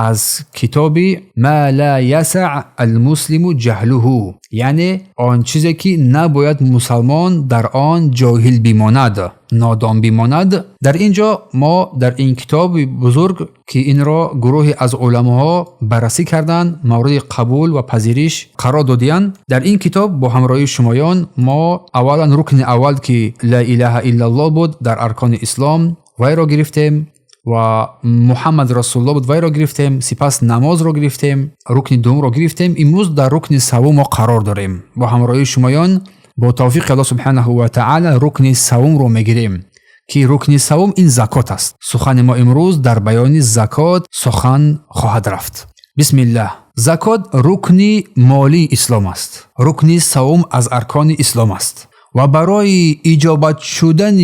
از کتابی ما لا یسع المسلم جهله، یعنی آن چیزی که نباید مسلمان در آن جاهل بماند، نادان بماند. در اینجا ما در این کتاب بزرگ که این را گروهی از علماها بررسی کردند، مورد قبول و پذیرش قرار دادند. در این کتاب با همراهی شمایان ما اولا رکن اول که لا اله الا الله بود در ارکان اسلام وای را گرفتیم و محمد رسول الله بود وای را گرفتیم، سپس نماز را گرفتیم، رکن دوم را گرفتیم. امروز در رکن سوم ما قرار داریم. با همراهی شمایان با توفیق الله سبحانه و تعالی رکن سوم رو میگیریم که رکن سوم این زکات است. سخن ما امروز در بیان زکات سخن خواهد رفت. بسم الله. زکات رکن مالی اسلام است، رکن سوم از ارکان اسلام است و برای اجابت شدن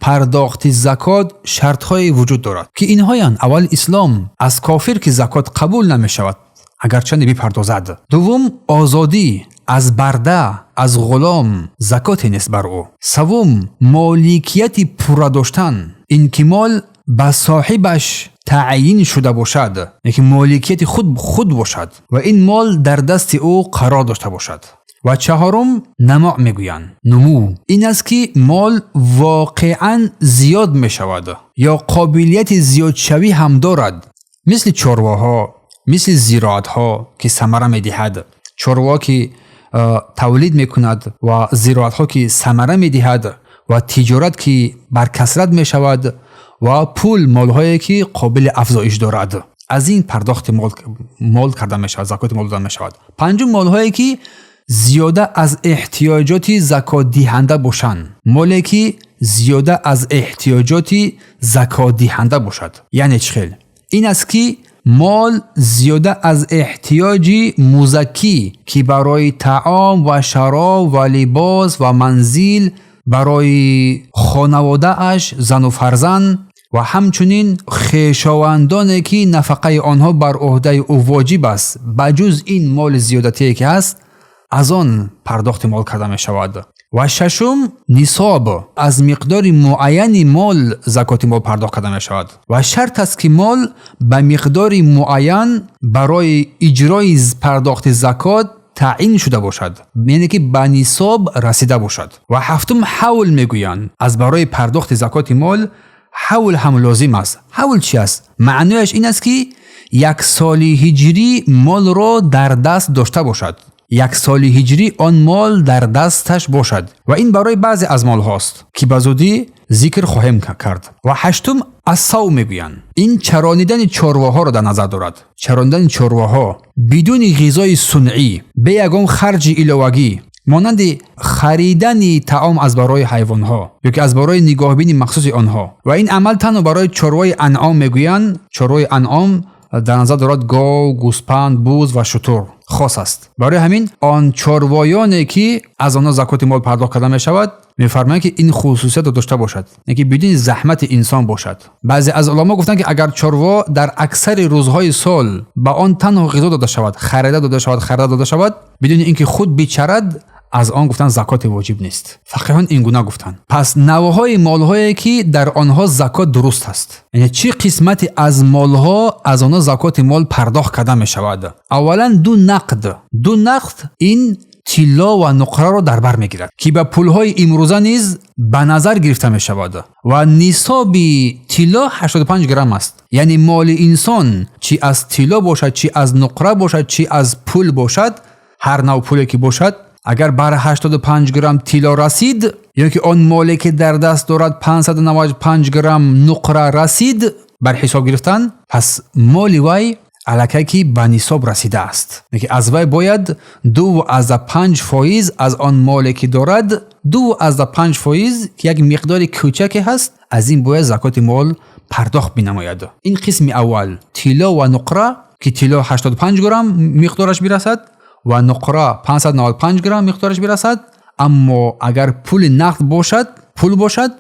پرداخت زکات شرط‌های وجود دارد که اینهایند: اول اسلام، از کافر که زکات قبول نمی شود اگرچه بپردازد. دوم آزادی، از برده، از غلام زکات نیست بر او. سوم مالکیت پوره داشتن، این که مال به صاحبش تعیین شده باشد، یعنی مالکیت خود باشد و این مال در دست او قرار داشته باشد. و چهارم نماء میگویند، نمو، این است که مال واقعا زیاد می شود یا قابلیت زیاد شوی هم دارد، مثل چارواها، مثل زراعتها که ثمره می دهد. چاروا که تولید می کند و زراعتها که ثمره می دهد و تجارت که بر کثرت می شود و پول مالهایی که قابل افزایش دارد. از این پرداخت مال کرده می شود، زکات مال داده می شود. پنجم مالهایی که زیاده از احتیاجات زکات دهنده باشند، مالی که زیاده از احتیاجات زکات دهنده باشد. یعنی چخیل؟ این است که مال زیاده از احتیاج مزکی که برای طعام و شراب و لباس و منزل برای خانواده اش، زن و فرزند و همچنین خویشاوندانی که نفقه آنها بر عهده او واجب است، بجز این مال زیادتی که هست از آن پرداخت مال کرده می شود. و ششم نصاب، از مقدار معین مال زکات مال پرداخت کرده می شود و شرط است که مال به مقدار معین برای اجرای پرداخت زکات تعیین شده باشد، یعنی که به نصاب رسیده باشد. و هفتم حول میگویند، از برای پرداخت زکات مال حول هم لازم است. حول چی است؟ معنیش این است که 1 سال هجری مال را در دست داشته باشد، 1 سال هجری آن مال در دستش باشد و این برای بعضی از مال هاست که بزودی ذکر خواهیم کرد. و هشتم الصوم میگویند، این چرانیدن چارواها را در نظر دارد. چرانیدن چارواها بدون غذای صنعی، به یگان خرج علاوگی، مانند خریدن طعام از برای حیوانها یا که از برای نگاهبین مخصوص آنها. و این عمل تنها برای چاروای انعام میگویند. چاروای انعام در نظر دارد گاو، گوسپند، بوز و شتر خاص است. برای همین آن چاروایانی که از آنها زکات مال پرداخت کرده می شود می‌فرمایند که این خصوصیت را داشته باشد، یعنی بدون زحمت انسان باشد. بعضی از علما گفتند که اگر چاروا در اکثر روزهای سال به آن تنها غذا داده شود، خریده داده شود بدون اینکه خود بچرد، از آن گفتن زکات واجب نیست. فقیهان این گونه گفتند. پس نوعهای مالهایی که در آنها زکات درست است، یعنی چه قسمتی از مالها از آنها زکات مال پرداخت کرده می شود. اولا دو نقد این طلا و نقره را در بر میگیرد که به پولهای امروزه نیز به نظر گرفته می شود و نصاب طلا 85 گرم است. یعنی مال انسان چی از طلا باشد، چی از نقره باشد، چی از پول باشد، هر نوع پولی که باشد، اگر بر 85 گرم طلا رسید یا که آن مالی که در دست دارد 595 گرم نقره رسید بر حساب گرفتن، پس مال وی الکی که به نصاب رسیده است. یعنی از وی باید 2.5% از آن مالی که دارد، 2.5% که یک مقدار کوچکی هست، از این باید زکات مال پرداخت بنماید. این قسم اول طلا و نقره که طلا 85 گرم مقدارش برسد و نقره 595 گرم مقدارش برسد. اما اگر پول نقد باشد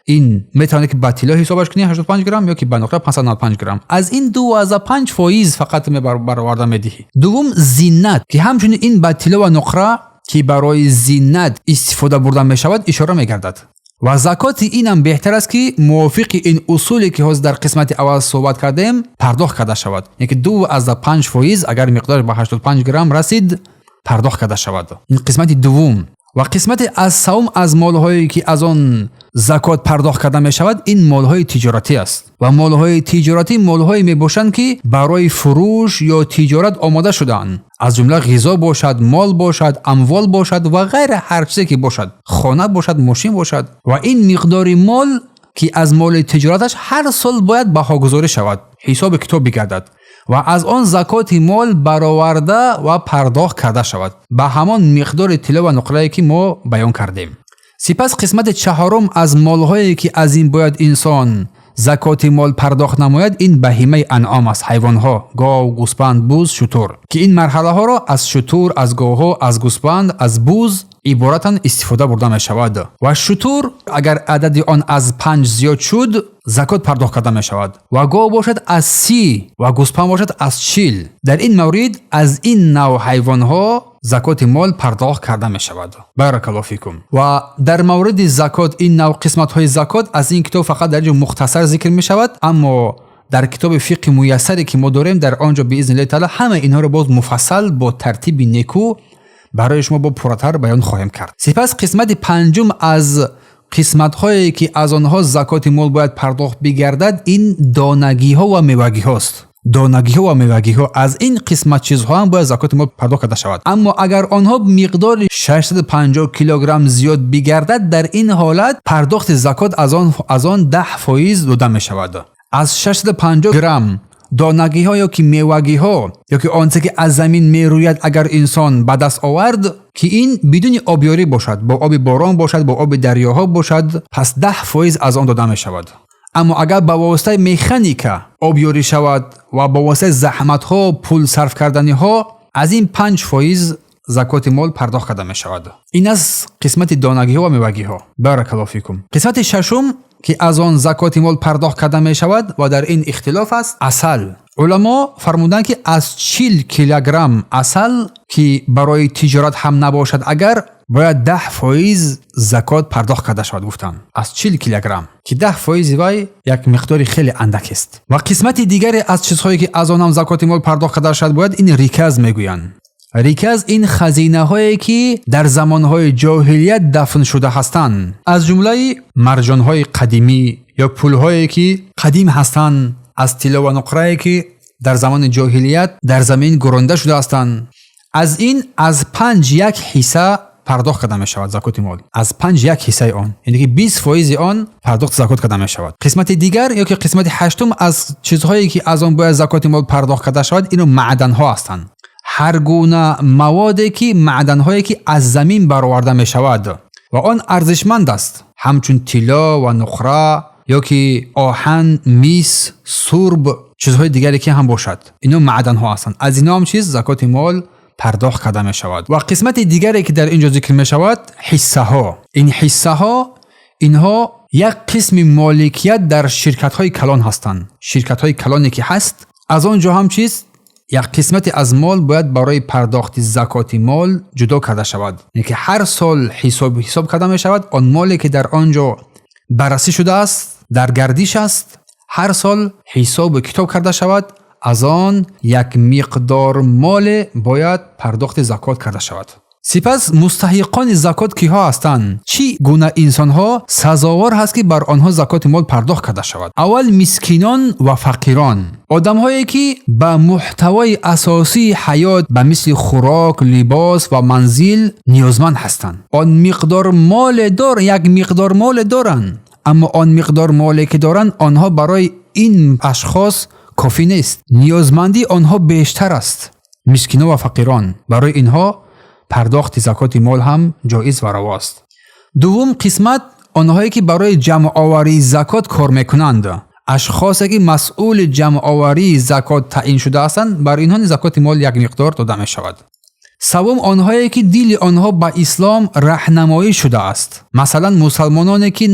این میتونه که با طلا حسابش کنی 85 گرم یا که با نقره 595 گرم. از این 2.5% فقط برآورده میدهی. دوم زینت که همچنین این با طلا و نقره که برای زینت استفاده برده می شود اشاره میگردد. و زکات اینم بهتر است که موافق این اصولی که در قسمت اول صحبت کردیم پرداخت کرده شود. یعنی 2.5% اگر مقدار به 85 گرم رسید پرداخت کرده شود. این قسمت دوم. و قسمت از سوم از مالهایی که از آن زکات پرداخت کرده می شود این مالهای تجارتی است و مالهای تجارتی مالهایی می باشند که برای فروش یا تجارت آماده شده‌اند. از جمله غذا باشد، مال باشد، اموال باشد و غیر هر چیزی که باشد، خانه باشد، ماشین باشد. و این مقدار مال که از مال تجارتش هر سال باید بهاگذاری شود، حساب کتاب بگردد و از آن زکات مال برآورده و پرداخت کرده شود به همان مقدار طلا و نقره‌ای که ما بیان کردیم. سپس قسمت چهارم از مالهایی که از این باید انسان زکات مال پرداخت نماید این بهیمه انعام است. حیوانها، گاو، گوسفند، بوز، شتر که این مرحله ها را از شتر، از گاوها، از گوسفند، از بوز عبارتاً استفاده برده می شود و شتر اگر عدد آن از 5 زیاد شد زکات پرداخت کرده می شود و گاو باشد از 30 و گوسفند باشد از 40. در این مورد از این نوع حیوان ها زکات مال پرداخت کرده می شود. بارک الله فیکم. و در مورد زکات این نوع قسمت های زکات از این کتاب فقط در اینجا مختصر ذکر می شود، اما در کتاب فقه میسری که ما داریم در آنجا باذن الله تعالی همه اینها رو باز مفصل با ترتیب نیکو برای شما با پراتر بیان خواهیم کرد. سپس قسمت پنجم از قسمت هایی که از آنها زکات مال باید پرداخت بگردد این دانگی ها و میوگی هاست. دانگی ها و میوگی ها از این قسمت چیزها هم باید زکات مال پرداخت کرده شود، اما اگر آنها مقدار 650 کیلوگرم زیاد بگردد در این حالت پرداخت زکات از آن 10% داده می شود. از 650 گرم دانگی ها یا که میوگی ها یا که آنچه که از زمین می روید اگر انسان به دست آورد که این بدون آبیاری باشد، با آب باران باشد، با آب دریاها باشد، پس 10% از آن داده می شود. اما اگر با واسطه مکانیک آبیاری شود و با واسطه زحمت ها پول صرف کردنی ها از این 5% زکات مال پرداخت کرده می شود. این از قسمت دانگی ها و میوگی ها. بارک الله فیکم. قسمت ششم که از آن زکات مال پرداخت کرده می شود و در این اختلاف است عسل. علما فرمودند که از 40 کیلوگرم عسل که برای تجارت هم نباشد اگر باید 10% زکات پرداخت کرده شود. گفتن از 40 کیلوگرم که 10% وای یک مقداری خیلی اندک است. و قسمت دیگری از چیزهایی که از آن هم زکات مال پرداخت کرده شود باید این ریکز میگویند. ریکز این خزینه هایی که در زمان های جاهلیت دفن شده هستند، از جمله مرجان های قدیمی یا پول هایی که قدیم هستند، از طلا و نقره که در زمان جاهلیت در زمین گرانده شده هستند، از این از 5% پرداخت کرده می شود زکات مال. از 5% آن یعنی که 20% آن پرداخت زکات کرده می شود. قسمت دیگر یا که قسمت هشتم از چیزهایی که از آن باید زکات مال پرداخت کرده شود اینو معدن ها هستند. هر گونه موادی که معدن هایی که از زمین برآورده می شود و آن ارزشمند است، همچون طلا و نقره یا که آهن، میس، سرب، چیزهای دیگری که هم باشد، اینا معدن ها هستند. از اینا هم چیز زکات مال پرداخت کرده می شود. و قسمت دیگری که در اینجا ذکر می شود حصه ها. این حصه ها اینها یک قسم مالکیت در شرکت های کلان هستند. شرکت های کلانی که هست از آنجا هم چیز یک قسمت از مال باید برای پرداخت زکات مال جدا کرده شود. یعنی که هر سال حساب کرده می شود آن مالی که در آنجا بررسی شده است، در گردش است، هر سال حساب کتاب کرده شود، از آن یک مقدار مال باید پرداخت زکات کرده شود. سپس مستحقان زکات کیها هستند؟ چی گونه انسان ها سزاوار هست که بر آنها زکات مال پرداخت کرده شود؟ اول مسکینان و فقیران، آدم هایی که به محتوای اساسی حیات به مثل خوراک، لباس و منزل نیازمند هستند. آن مقدار مال یک مقدار مال دارند، اما آن مقدار مالی که دارند آنها برای این اشخاص کافی نیست. نیازمندی آنها بیشتر است. مسکینان و فقیران برای اینها پرداخت زکات مال هم جایز و رواست. دوم قسمت آنهایی که برای جمع آوری زکات کار میکنند، اشخاصی که مسئول جمع آوری زکات تعیین شده هستند، بر اینها زکات مال یک مقدار داده می شود. سوم آنهایی که دل آنها به اسلام راهنمایی شده است، مثلا مسلمانانی که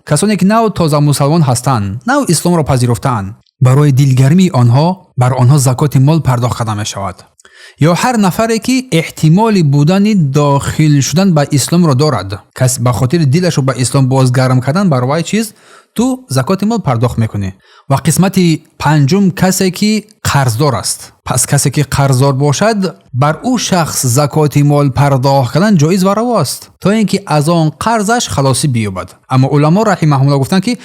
کسانی که تازه مسلمان هستند، اسلام را پذیرفتند، برای دلگرمی آنها بر آنها زکات مال پرداخت کرده می شود. یا هر نفری که احتمال بودن داخل شدن به اسلام را دارد، کس به خاطر دلش رو به اسلام بازگرم کردن برای چیز تو زکات مال پرداخت میکنه. و قسمت پنجم کسی که قرضدار است. پس کسی که قرضدار باشد بر او شخص زکات مال پرداخت کردن جایز و رواست تا اینکه از آن قرضش خلاصی بیابد. اما علما رحمهم الله گفتن که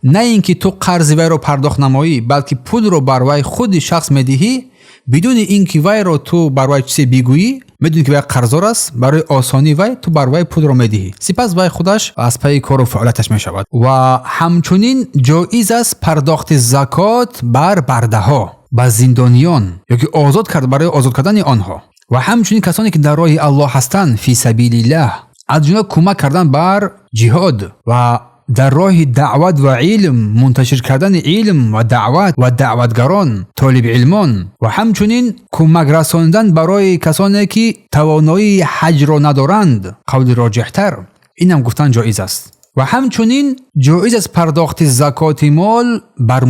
نه اینکه تو قرض وی رو پرداخت نمایی، بلکه پول رو بر وی خود شخص میدهی بدون اینکه وی رو تو بر وی چیزی بگویی، میدونی که وی قرضدار است، برای آسانی وی تو بر وی پول رو میدهی، سپس وی خودش از پی کار و فعالیتش میشود. و همچنین جایز است پرداخت زکات بر برده ها، به زندانیان یا که آزاد کرد برای آزاد کردن آنها، و همچنین کسانی که در راه الله هستند فی سبیل الله، از جمله کمک کردن بر جهاد و در راه دعوت و علم، منتشر کردن علم و دعوت و دعوتگران، طالب علمان، و همچنین کمک رساندن برای کسانی که توانایی حج را ندارند، قول راجحتر، این هم گفتن جایز است. و همچنین جایز است پرداخت زکات مال بر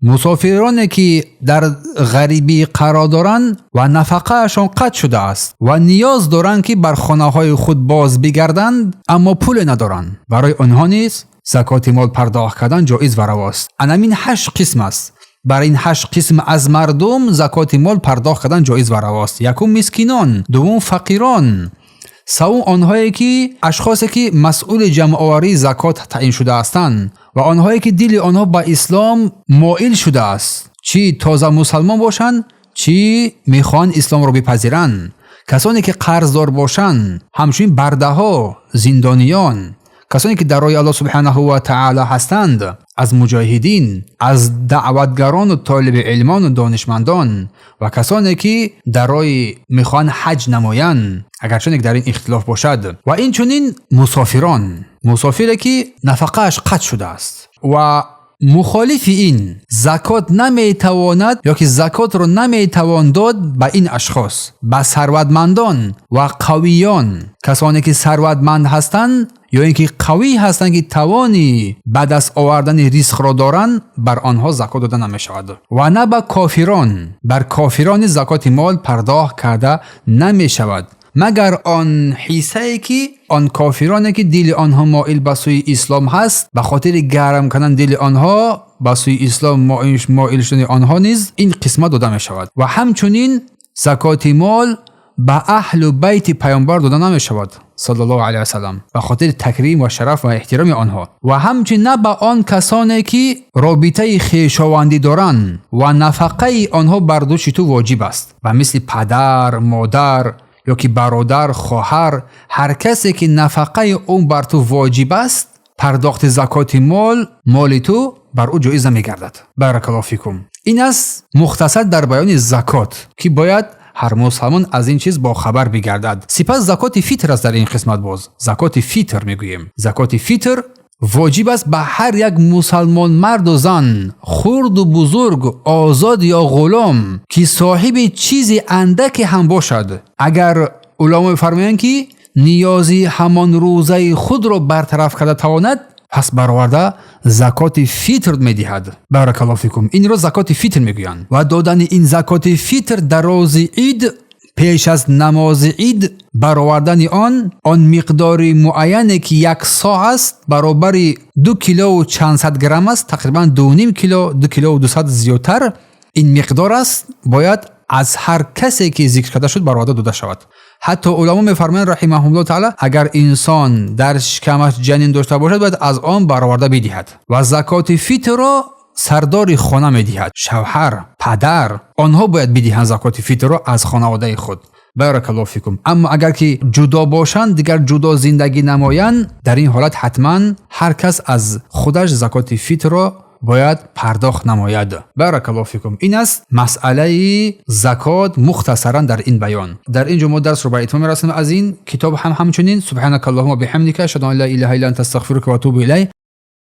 مسافرانی که در غریبی قرار دارند و نفقه اشان قطع شده است و نیاز دارند که بر خانه های خود باز بگردند اما پول ندارند، برای آنها نیز زکات مال پرداخت کردن جایز و رواست. این 8 قسم است. برای این 8 قسم از مردم زکات مال پرداخت کردن جایز و رواست. یکم مسکینان، دوم فقیران، سوم آنهایی که اشخاصی که مسئول جمع آوری زکات تعیین شده هستند و آنهایی که دل آنها به اسلام مائل شده است، چی تازه مسلمان باشند چی میخوان اسلام را بپذیرند، کسانی که قرضدار باشند، همچنین برده ها، زندانیان، کسانی که در راه الله سبحانه و تعالی هستند، از مجاهدین، از دعوتگران و طالب علمان و دانشمندان، و کسانی که در راه میخوان حج نمایند، اگرچه در این اختلاف باشد، و این چنین مسافری که نفقه اش قطع شده است. و مخالف این زکات نمیتواند یا که زکات رو نمیتوان داد به این اشخاص، به ثروتمندان و قویان، کسانی که ثروتمند هستند یا اینکه قوی هستند که توانی به دست آوردن رزق را دارند، بر آنها زکات داده نمیشود. و نه به کافران، بر کافران زکات مال پرداخت کرده نمیشود، مگر آن حیثی که آن کافرانی که دل آنها مائل به سوی اسلام هست، به خاطر گرم کردن دل آنها به سوی اسلام مائل شدن آنها نیز این قسمت داده می شود. و همچنین زکات مال به اهل و بیت پیامبر داده نمی شود صلی الله علیه و سلم، به خاطر تکریم و شرف و احترام آنها. و همچنین نه به آن کسانی که رابطه خویشاوندی دارند و نفقه آنها بر دوش تو واجب است، و مثل پدر، مادر یا که برادر، خواهر، هر کسی که نفقه اون بر تو واجب است، پرداخت زکات مال تو بر او جایز نمی‌گردد. بارک الله فیکم. این است مختصر در بیان زکات که باید هر مسلمان از این چیز با خبر بگردد. سپس زکات فیتر است. در این قسمت باز زکات فیتر میگوییم. زکات فیتر واجب است به هر یک مسلمان مرد و زن، خرد و بزرگ، آزاد یا غلام که صاحب چیزی اندک هم باشد، اگر علما فرمایند که نیازی همان روزه خود را برطرف کرده تواند، پس برآورده زکات فیتر میدهد. بارک الله فیکم. این را زکات فیتر میگویند. و دادن این زکات فیتر در روز عید، پیش از نماز عید، برآوردن آن مقدار معینی که 1 صاع است، برابر 2 کیلو و چند صد گرم است، تقریبا 2.5 کیلو، 2 کیلو و 200 زیادتر این مقدار است، باید از هر کسی که ذکر کرده شد برآورده داده شود. حتی علما میفرمایند رحمهم الله تعالی اگر انسان در شکمش جنین داشته باشد باید از آن برآورده بدهد. و زکات فیتر را سردار خانه میدهد، شوهر، پدر، آنها باید بدهند زکات فیتر را از خانواده خود. بارک الله فیکم. اما اگر که جدا باشند، دیگر جدا زندگی نمایند، در این حالت حتما هر کس از خودش زکات فیتر را باید پرداخت نماید. بارک الله فیکم. این است مسئله زکات مختصرا در این بیان. در اینجا ما درس رو به اتمام میرسونیم. از این کتاب همچنین سبحانك اللهم و بحمدک اشهد ان لا اله الا انت استغفرک و اتوب الیک.